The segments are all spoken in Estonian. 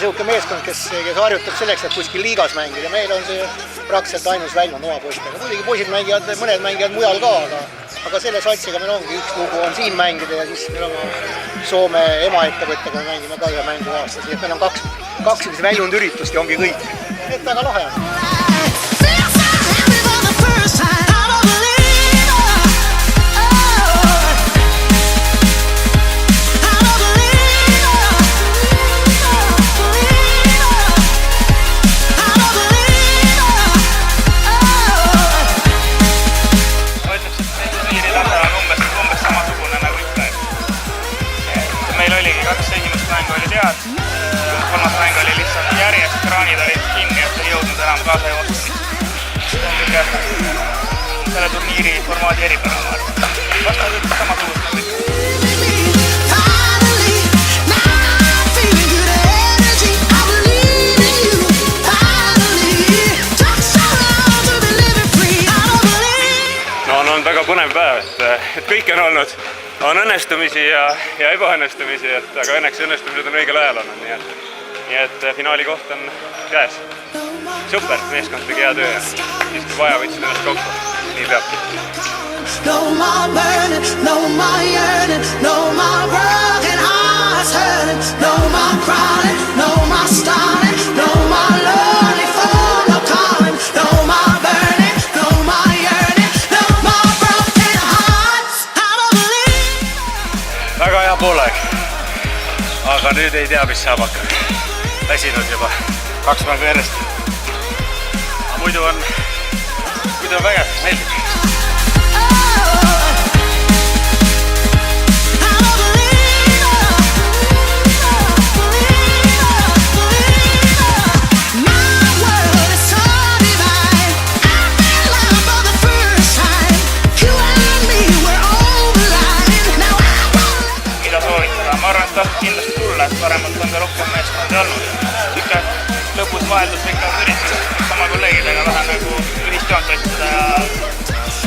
selline meeskond, kes harjutab selleks, et kuskil liigas mängida. Meil on see praktiliselt ainus väljund oma poistega. Muidugi poisid mängivad, mõned mängivad mujal ka, aga selle satsiga meil ongi üks lugu on siin mängida ja siis meil oma Soome emaettevõttega mängime ka ühe mängu aastas. Nii et meil on kaks väljundüritust ja ongi kõik. Et väga lahe on. Meil oligi 2 esimest mängu oli tead, 3. mäng oli lihtsalt järjest, kraanid olid kinni, et ei jõudnud enam kaasa joosta. See on kõige selle turniiri formaadi eripära. Vastased samasugust nagu ikka. No on väga põnev päev, et kõik on olnud. On õnnestumisi ja ebaõnnestumisi, aga õnneks õnnestumised on õigel ajal olnud, nii et finaali koht on käes. Super, meeskond tegi hea töö ja siis kui vaja võtsid ennast kokku, nii peabki. No more burning, no more yearning, no more broken hearts hurting, no more crying, no more starting, no more lonely phone, no calling, no more burning, no more yearning, no more broken hearts. Väga hea poolaeg, aga nüüd ei tea, mis saab hakka. Väsinud juba 2 mängu järjest. Aga muidu on vägev, meeldib. Kindlasti tulla, et paremalt on ka rohkem meeskondi olnud. Sikke lõpus vaheldus ikka üritada sama kolleegidega vähän nagu ühist joont otsida ja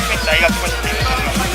mitte igati positiivselt.